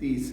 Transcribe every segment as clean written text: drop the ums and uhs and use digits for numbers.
30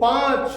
5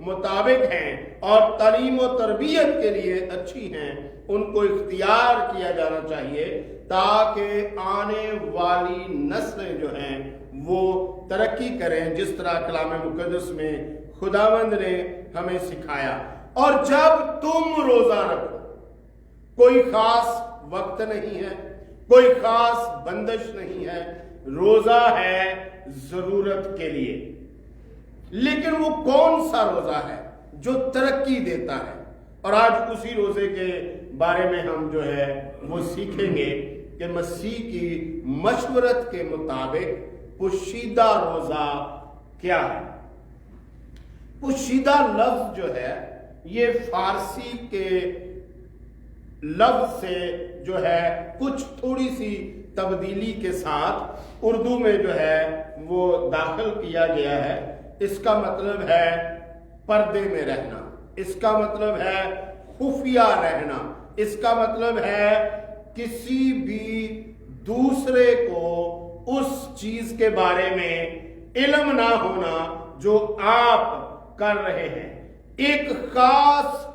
مطابق ہیں اور تعلیم و تربیت کے لیے اچھی ہیں، ان کو اختیار کیا جانا چاہیے تاکہ آنے والی نسلیں جو ہیں وہ ترقی کریں، جس طرح کلام مقدس میں خداوند نے ہمیں سکھایا۔ اور جب تم روزہ رکھو، کوئی خاص وقت نہیں ہے، کوئی خاص بندش نہیں ہے، روزہ ہے ضرورت کے لیے۔ لیکن وہ کون سا روزہ ہے جو ترقی دیتا ہے؟ اور آج اسی روزے کے بارے میں ہم جو ہے وہ سیکھیں گے کہ مسیح کی مشورت کے مطابق پوشیدہ روزہ کیا ہے۔ پوشیدہ لفظ جو ہے یہ فارسی کے لفظ سے جو ہے کچھ تھوڑی سی تبدیلی کے ساتھ اردو میں جو ہے وہ داخل کیا گیا ہے۔ اس کا مطلب ہے پردے میں رہنا، اس کا مطلب ہے خفیہ رہنا، اس کا مطلب ہے کسی بھی دوسرے کو اس چیز کے بارے میں علم نہ ہونا جو آپ کر رہے ہیں۔ ایک خاص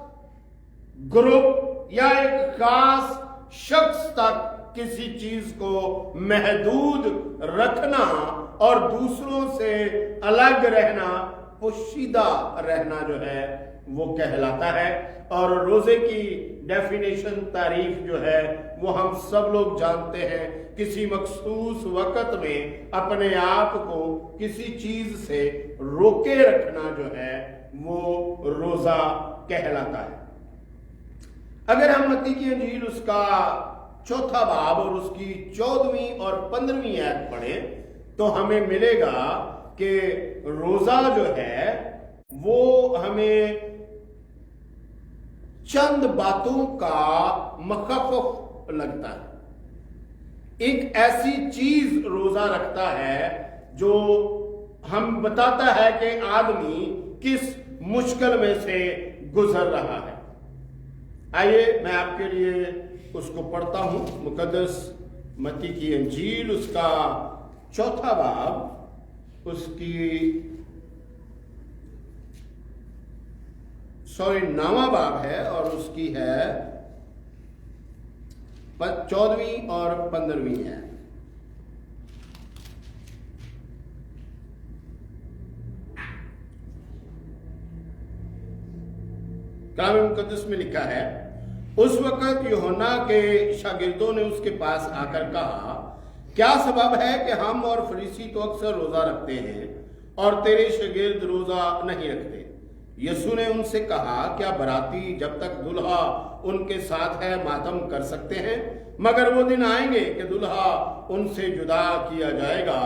گروپ یا ایک خاص شخص تک کسی چیز کو محدود رکھنا اور دوسروں سے الگ رہنا، پوشیدہ رہنا جو ہے وہ کہلاتا ہے۔ اور روزے کی ڈیفینیشن، تعریف جو ہے وہ ہم سب لوگ جانتے ہیں، کسی مخصوص وقت میں اپنے آپ کو کسی چیز سے روکے رکھنا جو ہے وہ روزہ کہلاتا ہے۔ اگر ہم متی کی انجیل اس کا 4 باب اور اس کی 14ویں اور 15ویں آیت پڑھیں تو ہمیں ملے گا کہ روزہ جو ہے وہ ہمیں چند باتوں کا مخفف لگتا ہے۔ ایک ایسی چیز روزہ رکھتا ہے جو ہم بتاتا ہے کہ آدمی کس مشکل میں سے گزر رہا ہے۔ آئیے میں آپ کے لیے اس کو پڑھتا ہوں، مقدس متی کی انجیل اس کا 4 باب، اس کی 9واں باب ہے اور اس کی ہے 14ویں اور 15ویں ہے۔ کلام مقدس میں لکھا ہے، اس وقت یوحنا کے شاگردوں نے اس کے پاس آ کر کہا، کیا سبب ہے کہ ہم اور فریسی تو اکثر روزہ رکھتے ہیں اور تیرے شاگرد روزہ نہیں رکھتے؟ یسوع نے ان سے کہا، کیا باراتی جب تک دلہا ان کے ساتھ ہے ماتم کر سکتے ہیں؟ مگر وہ دن آئیں گے کہ دلہا ان سے جدا کیا جائے گا،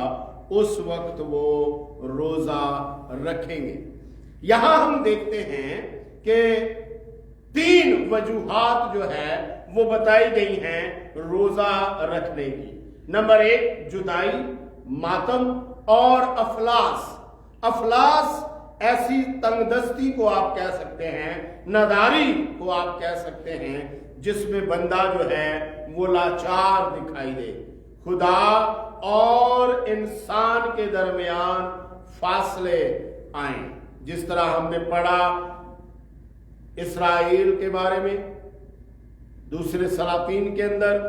اس وقت وہ روزہ رکھیں گے۔ یہاں ہم دیکھتے ہیں کہ 3 وجوہات جو ہے وہ بتائی گئی ہیں روزہ رکھنے کی۔ نمبر 1 جدائی، ماتم اور افلاس۔ افلاس ایسی تنگ دستی کو آپ کہہ سکتے ہیں، ناداری کو آپ کہہ سکتے ہیں، جس میں بندہ جو ہے وہ لاچار دکھائی دے، خدا اور انسان کے درمیان فاصلے آئیں۔ جس طرح ہم نے پڑھا اسرائیل کے بارے میں، دوسرے سلاطین کے اندر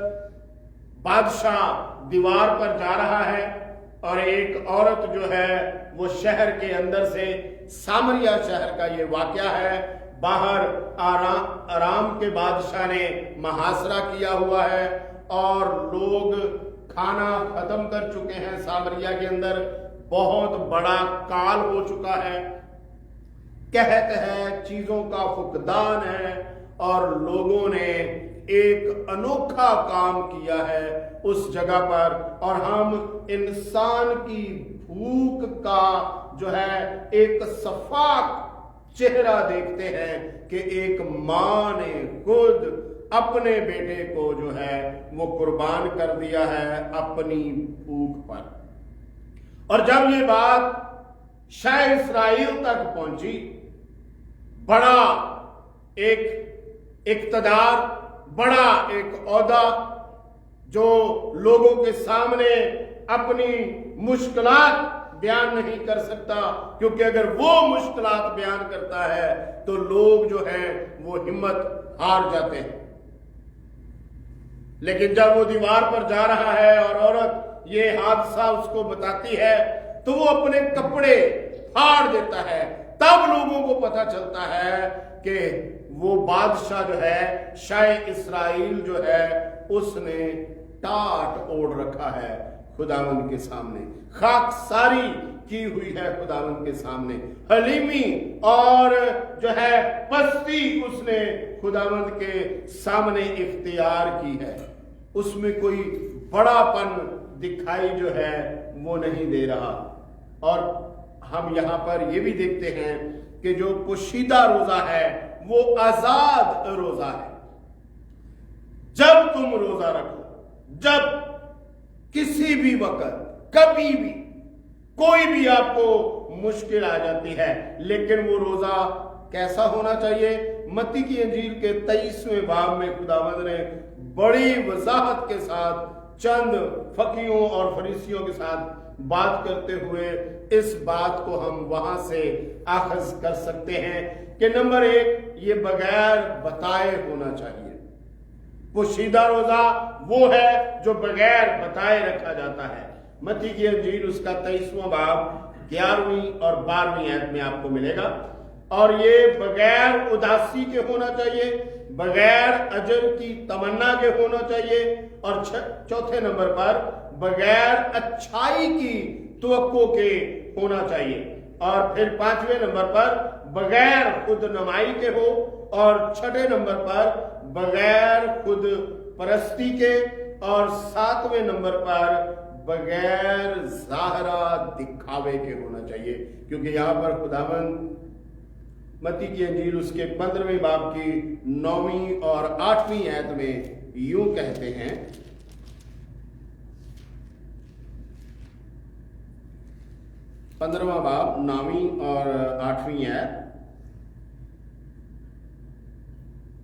بادشاہ دیوار پر جا رہا ہے اور ایک عورت جو ہے وہ شہر کے اندر سے، سامریا شہر کا یہ واقعہ ہے، باہر آرام کے بادشاہ نے محاصرہ کیا ہوا ہے اور لوگ کھانا ختم کر چکے ہیں، سامریا کے اندر بہت بڑا کال ہو چکا ہے، قحط ہے، چیزوں کا فقدان ہے، اور لوگوں نے ایک انوکھا کام کیا ہے اس جگہ پر، اور ہم انسان کی بھوک کا جو ہے ایک صفاق چہرہ دیکھتے ہیں کہ ایک ماں نے خود اپنے بیٹے کو جو ہے وہ قربان کر دیا ہے اپنی بھوک پر۔ اور جب یہ بات شاہ اسرائیل تک پہنچی، بڑا ایک اقتدار، بڑا ایک عہدہ جو لوگوں کے سامنے اپنی مشکلات بیان نہیں کر سکتا، کیونکہ اگر وہ مشکلات بیان کرتا ہے تو لوگ جو ہیں وہ ہمت ہار جاتے ہیں۔ لیکن جب وہ دیوار پر جا رہا ہے اور عورت یہ حادثہ اس کو بتاتی ہے تو وہ اپنے کپڑے پھاڑ دیتا ہے۔ تب لوگوں کو پتہ چلتا ہے کہ وہ بادشاہ جو ہے، شاہ اسرائیل جو ہے، اس نے ٹاٹ اوڑھ رکھا ہے خداوند کے سامنے، خاک ساری کی ہوئی ہے خداوند کے سامنے، حلیمی اور جو ہے پستی اس نے خداوند کے سامنے اختیار کی ہے۔ اس میں کوئی بڑا پن دکھائی جو ہے وہ نہیں دے رہا۔ اور ہم یہاں پر یہ بھی دیکھتے ہیں کہ جو پوشیدہ روزہ ہے وہ آزاد روزہ ہے۔ جب تم روزہ رکھو، جب کسی بھی وقت، کبھی بھی، کوئی بھی آپ کو مشکل آ جاتی ہے، لیکن وہ روزہ کیسا ہونا چاہیے؟ متی کی انجیل کے 23ویں باب میں خداوند نے بڑی وضاحت کے ساتھ چند فقیوں اور فریسیوں کے ساتھ بات کرتے ہوئے اس بات کو ہم وہاں سے آخذ کر سکتے ہیں کہ نمبر 1، یہ بغیر بتائے ہونا چاہیے۔ پوشیدہ روزہ وہ ہے جو بغیر بتائے رکھا جاتا ہے۔ متی کی انجیل اس کا 23واں باب 11ویں اور 12ویں آیت میں آپ کو ملے گا۔ اور یہ بغیر اداسی کے ہونا چاہیے، بغیر اجر کی تمنا کے ہونا چاہیے، اور چوتھے نمبر پر بغیر اچھائی کی توقع کے ہونا چاہیے، اور پھر 5ویں نمبر پر بغیر خود نمائی کے ہو، اور 6 نمبر پر بغیر خود پرستی کے، اور 7ویں نمبر پر بغیر ظاہرہ دکھاوے کے ہونا چاہیے۔ کیونکہ یہاں پر خداوند متی کی انجیل اس کے 15ویں باب کی 9ویں اور 8ویں آیت میں یوں کہتے ہیں، 15واں باب 9ویں اور 8ویں آیت،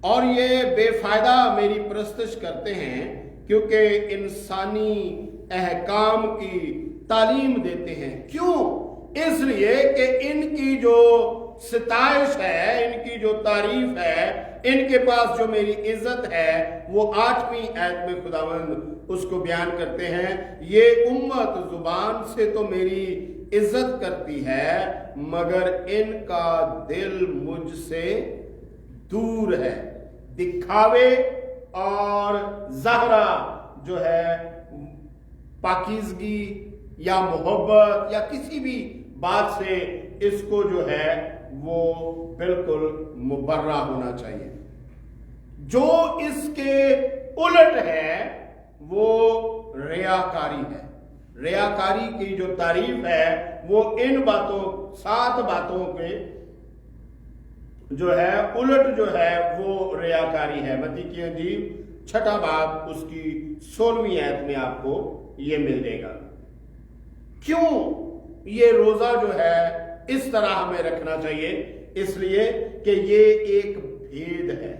اور یہ بے فائدہ میری پرستش کرتے ہیں کیونکہ انسانی احکام کی تعلیم دیتے ہیں۔ کیوں؟ اس لیے کہ ان کی جو ستائش ہے، ان کی جو تعریف ہے، ان کے پاس جو میری عزت ہے، وہ 8ویں آیت میں خداوند اس کو بیان کرتے ہیں، یہ امت زبان سے تو میری عزت کرتی ہے مگر ان کا دل مجھ سے دور ہے۔ دکھاوے اور ظاہرہ جو ہے پاکیزگی یا محبت یا کسی بھی بات سے اس کو جو ہے وہ بالکل مبرہ ہونا چاہیے۔ جو اس کے الٹ ہے وہ ریاکاری ہے۔ ریاکاری کی جو تعریف ہے وہ ان باتوں 7 باتوں کے جو ہے الٹ جو ہے وہ ریاکاری ہے۔ متی کی انجیل 6 باب اس کی 16ویں آیت میں آپ کو یہ مل جائے گا۔ کیوں یہ روزہ جو ہے اس طرح ہمیں رکھنا چاہیے؟ اس لیے کہ یہ ایک بھید ہے،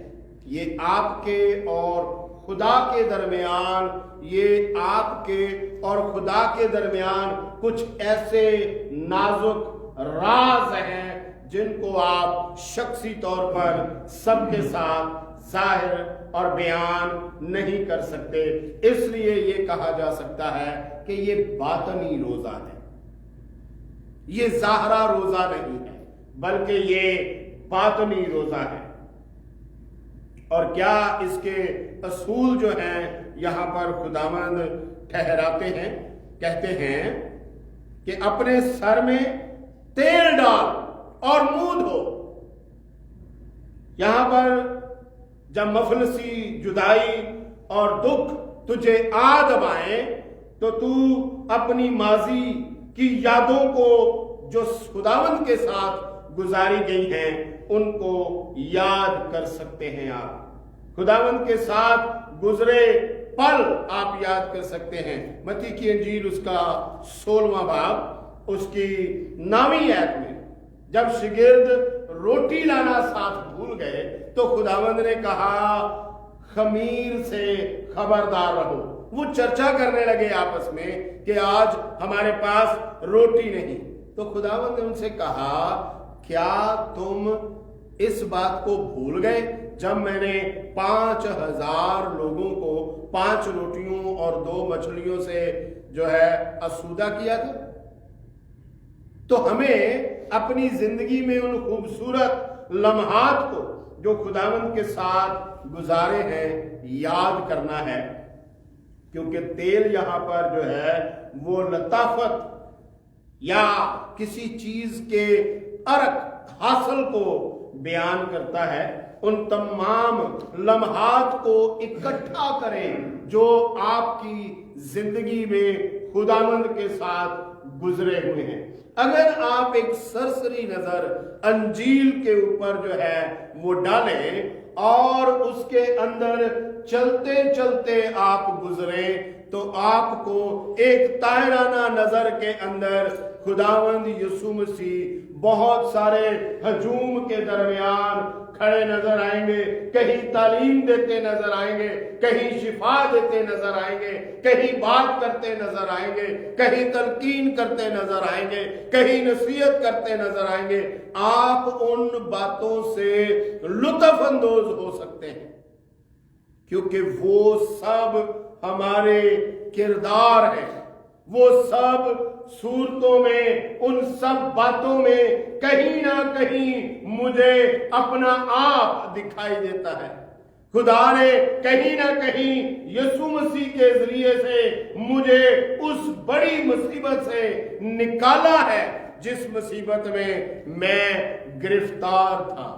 یہ آپ کے اور خدا کے درمیان، یہ آپ کے اور خدا کے درمیان کچھ ایسے نازک راز ہیں جن کو آپ شخصی طور پر سب کے ساتھ ظاہر اور بیان نہیں کر سکتے۔ اس لیے یہ کہا جا سکتا ہے کہ یہ باطنی روزہ ہے، یہ ظاہرہ روزہ نہیں ہے بلکہ یہ باطنی روزہ ہے۔ اور کیا اس کے اصول جو ہیں یہاں پر خداوند ٹھہراتے ہیں، کہتے ہیں کہ اپنے سر میں تیل ڈال اور منہ دھو۔ یہاں پر جب مفلسی، جدائی اور دکھ تجھے آ دبائیں تو تو اپنی ماضی کی یادوں کو جو خداوند کے ساتھ گزاری گئی ہیں ان کو یاد کر سکتے ہیں۔ آپ خداوند کے ساتھ گزرے پل آپ یاد کر سکتے ہیں۔ متی کی انجیل اس کا 16واں باب اس کی 9ویں آیت میں جب شاگرد روٹی لانا ساتھ بھول گئے تو خداوند نے کہا خمیر سے خبردار رہو۔ وہ چرچا کرنے لگے آپس میں کہ آج ہمارے پاس روٹی نہیں۔ تو خداوند نے ان سے کہا کیا تم اس بات کو بھول گئے جب میں نے 5000 لوگوں کو 5 روٹیوں اور 2 مچھلیوں سے جو ہے اسودہ کیا تھا؟ تو ہمیں اپنی زندگی میں ان خوبصورت لمحات کو جو خداوند کے ساتھ گزارے ہیں یاد کرنا ہے، کیونکہ تیل یہاں پر جو ہے وہ لطافت یا کسی چیز کے عرق حاصل کو بیان کرتا ہے۔ ان تمام لمحات کو اکٹھا کریں جو آپ کی زندگی میں خداوند کے ساتھ گزرے ہوئے ہیں۔ اگر آپ ایک سرسری نظر انجیل کے اوپر جو ہے وہ ڈالیں اور اس کے اندر چلتے چلتے آپ گزریں تو آپ کو ایک طائرانہ نظر کے اندر خداوند یسوع مسیح بہت سارے ہجوم کے درمیان کھڑے نظر آئیں گے، کہیں تعلیم دیتے نظر آئیں گے، کہیں شفا دیتے نظر آئیں گے، کہیں بات کرتے نظر آئیں گے، کہیں تلقین کرتے نظر آئیں گے، کہیں نصیحت کرتے نظر آئیں گے۔ آپ ان باتوں سے لطف اندوز ہو سکتے ہیں کیونکہ وہ سب ہمارے کردار ہیں، وہ سب صورتوں میں، ان سب باتوں میں کہیں نہ کہیں مجھے اپنا آپ دکھائی دیتا ہے۔ خدا نے کہیں نہ کہیں یسوع مسیح کے ذریعے سے مجھے اس بڑی مصیبت سے نکالا ہے جس مصیبت میں گرفتار تھا،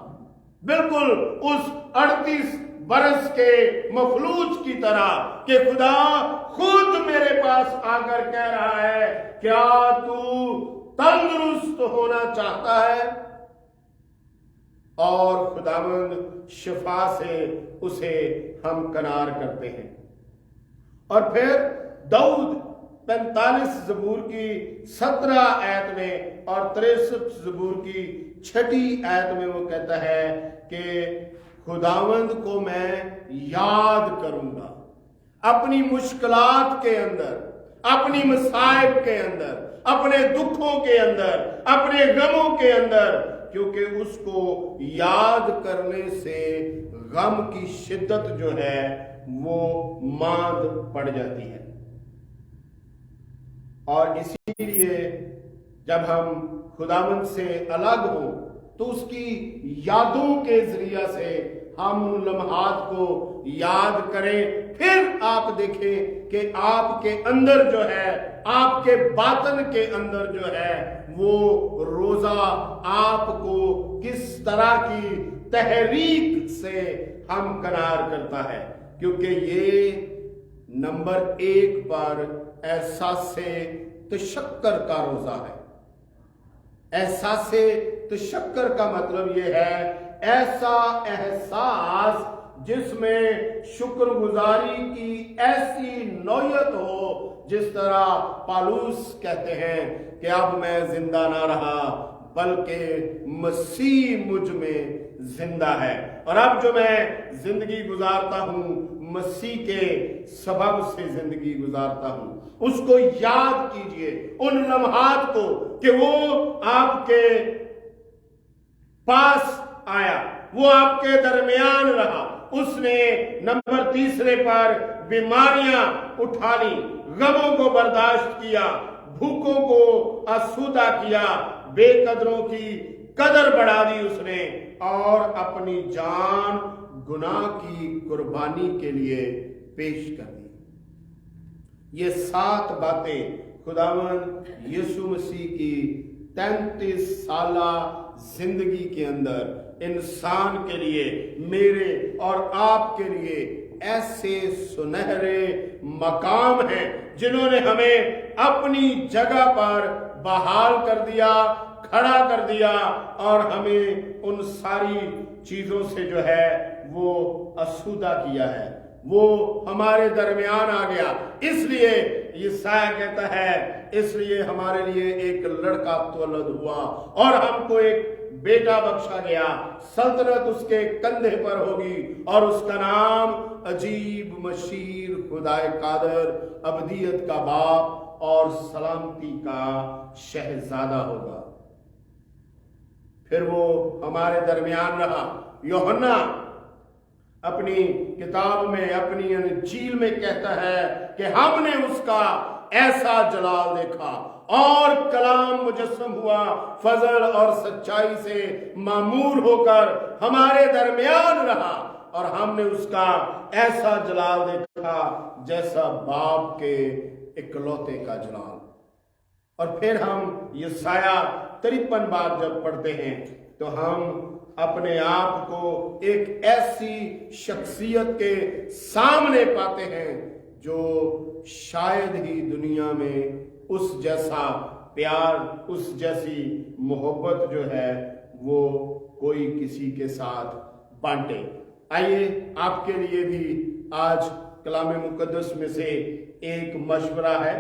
بالکل اس 38 برس کے مفلوج کی طرح کہ خدا خود میرے پاس آ کر کہہ رہا ہے کیا تو تندرست ہونا چاہتا ہے؟ اور خداوند شفا سے اسے ہمکنار کرتے ہیں۔ اور پھر داؤد 45 زبور کی 17 آیت میں اور 63 زبور کی 6 آیت میں وہ کہتا ہے کہ خداوند کو میں یاد کروں گا اپنی مشکلات کے اندر، اپنی مصائب کے اندر، اپنے دکھوں کے اندر، اپنے غموں کے اندر، کیونکہ اس کو یاد کرنے سے غم کی شدت جو ہے وہ ماند پڑ جاتی ہے۔ اور اسی لیے جب ہم خداوند سے الگ ہوں تو اس کی یادوں کے ذریعہ سے ہم ان لمحات کو یاد کریں، پھر آپ دیکھیں کہ آپ کے اندر جو ہے، آپ کے باطن کے اندر جو ہے وہ روزہ آپ کو کس طرح کی تحریک سے ہمکنار کرتا ہے، کیونکہ یہ نمبر 1 پر احساس تشکر کا روزہ ہے۔ احساس تشکر کا مطلب یہ ہے ایسا احساس جس میں شکر گزاری کی ایسی نوعیت ہو جس طرح پالوس کہتے ہیں کہ اب میں زندہ نہ رہا بلکہ مسیح مجھ میں زندہ ہے، اور اب جو میں زندگی گزارتا ہوں مسیح کے سبب سے زندگی گزارتا ہوں۔ اس کو یاد کیجئے ان لمحات کو کہ وہ آپ کے پاس آیا، وہ آپ کے درمیان رہا، اس نے نمبر 3 پر بیماریاں اٹھا لی، غموں کو برداشت کیا، بھوکوں کو آسودہ کیا، بے قدروں کی قدر بڑھا دی اس نے، اور اپنی جان گناہ کی قربانی کے لیے پیش کر دی۔ یہ 7 باتیں خداوند یسوع مسیح کی 33 سالہ زندگی کے اندر انسان کے لیے، میرے اور آپ کے لیے ایسے سنہرے مقام ہیں جنہوں نے ہمیں اپنی جگہ پر بحال کر دیا، کھڑا کر دیا، اور ہمیں ان ساری چیزوں سے جو ہے وہ آسودہ کیا ہے۔ وہ ہمارے درمیان آ گیا۔ اس لیے یسایہ کہتا ہے اس لیے ہمارے لیے ایک لڑکا تولد ہوا اور ہم کو ایک بیٹا بخشا گیا، سلطنت اس کے کندھے پر ہوگی اور اس کا نام عجیب، مشیر، خدائے قادر، ابدیت کا باپ اور سلامتی کا شہزادہ ہوگا۔ پھر وہ ہمارے درمیان رہا۔ یوحنا اپنی کتاب میں، اپنی انجیل میں کہتا ہے کہ ہم نے اس کا ایسا جلال دیکھا اور کلام مجسم ہوا، فضل اور سچائی سے معمور ہو کر ہمارے درمیان رہا، اور ہم نے اس کا ایسا جلال دیکھا جیسا باپ کے اکلوتے کا جلال۔ اور پھر ہم یسایہ 53 بار جب پڑھتے ہیں تو ہم اپنے آپ کو ایک ایسی شخصیت کے سامنے پاتے ہیں جو شاید ہی دنیا میں اس جیسا پیار، اس جیسی محبت جو ہے وہ کوئی کسی کے ساتھ بانٹے۔ آئیے آپ کے لیے بھی آج کلام مقدس میں سے ایک مشورہ ہے۔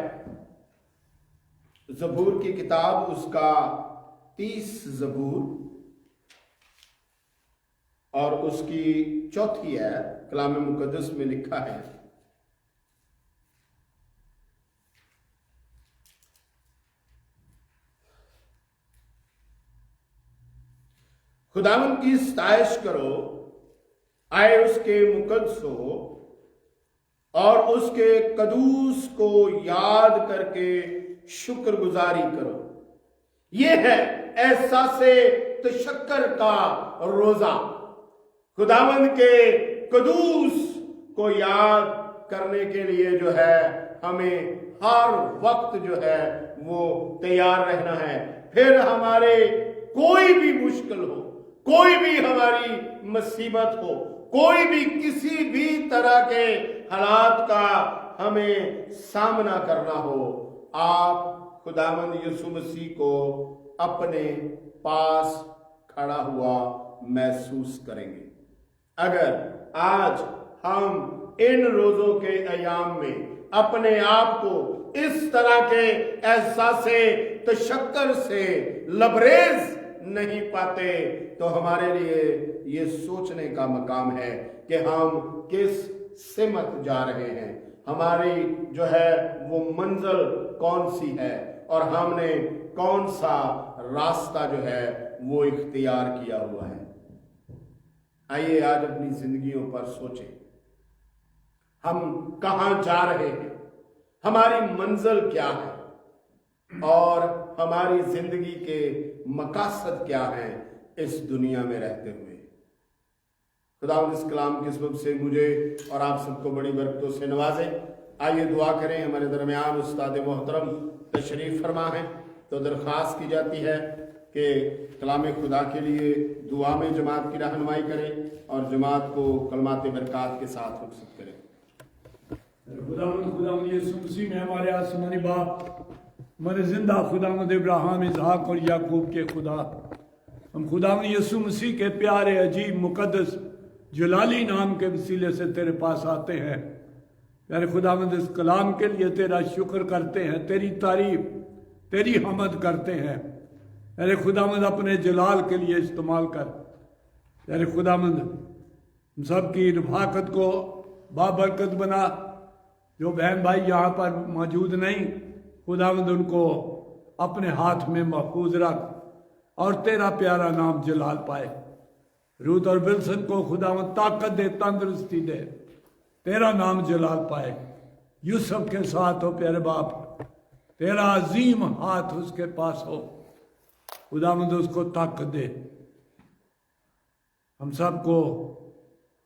زبور کی کتاب، اس کا 30 زبور اور اس کی 4 آیت کلام مقدس میں لکھا ہے، خداوند کی ستائش کرو، آئے اس کے مقدس ہو اور اس کے قدوس کو یاد کر کے شکر گزاری کرو۔ یہ ہے احساس تشکر کا روزہ۔ خداوند کے قدوس کو یاد کرنے کے لیے جو ہے ہمیں ہر وقت جو ہے وہ تیار رہنا ہے۔ پھر ہمارے کوئی بھی مشکل ہو، کوئی بھی ہماری مصیبت ہو، کوئی بھی کسی بھی طرح کے حالات کا ہمیں سامنا کرنا ہو، آپ خداوند یسوع مسیح کو اپنے پاس کھڑا ہوا محسوس کریں گے۔ اگر آج ہم ان روزوں کے ایام میں اپنے آپ کو اس طرح کے احساس تشکر سے لبریز نہیں پاتے تو ہمارے لیے یہ سوچنے کا مقام ہے کہ ہم کس سمت جا رہے ہیں، ہماری جو ہے وہ منزل کون سی ہے اور ہم نے کون سا راستہ جو ہے وہ اختیار کیا ہوا ہے۔ آئیے آج اپنی زندگیوں پر سوچیں، ہم کہاں جا رہے ہیں، ہماری منزل کیا ہے اور ہماری زندگی کے مقاصد کیا ہیں اس دنیا میں رہتے ہوئے۔ خداوند اس کلام کے سبب سے مجھے اور آپ سب کو بڑی برکتوں سے نوازے۔ آئیے دعا کریں۔ ہمارے درمیان استاد محترم تشریف فرما ہے تو درخواست کی جاتی ہے کہ کلام خدا کے لیے دعا میں جماعت کی رہنمائی کرے اور جماعت کو کلمات برکات کے ساتھ رخصت کرے۔ خداوند یسوع مسیح میں ہمارے آسمانی باپ، ہمارے زندہ خداوند ابراہیم، اسحاق اور یعقوب کے خدا، ہم خداوند یسوع مسیح کے پیارے، عجیب، مقدس، جلالی نام کے وسیلے سے تیرے پاس آتے ہیں۔ پیارے خداوند اس کلام کے لیے تیرا شکر کرتے ہیں، تیری تعریف، تیری حمد کرتے ہیں۔ پیارے خداوند اپنے جلال کے لیے استعمال کر۔ پیارے خداوند ہم سب کی رفاقت کو بابرکت بنا۔ جو بہن بھائی یہاں پر موجود نہیں، خداوند ان کو اپنے ہاتھ میں محفوظ رکھ اور تیرا پیارا نام جلال پائے۔ روت اور ولسن کو خداوند طاقت دے، تندرستی دے، تیرا نام جلال پائے۔ یوسف کے ساتھ ہو پیارے باپ، تیرا عظیم ہاتھ اس کے پاس ہو، خداوند اس کو طاقت دے۔ ہم سب کو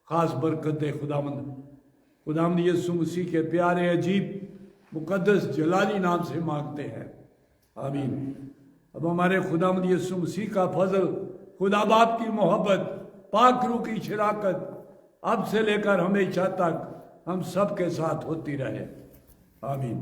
خاص برکت دے خداوند یسوع مسیح کے پیارے، عجیب، مقدس، جلالی نام سے مانگتے ہیں، آمین۔ اب ہمارے خداوند یسوع مسیح کا فضل، خدا باپ کی محبت، پاک روح کی شراکت اب سے لے کر ہمیشہ تک ہم سب کے ساتھ ہوتی رہے، آمین۔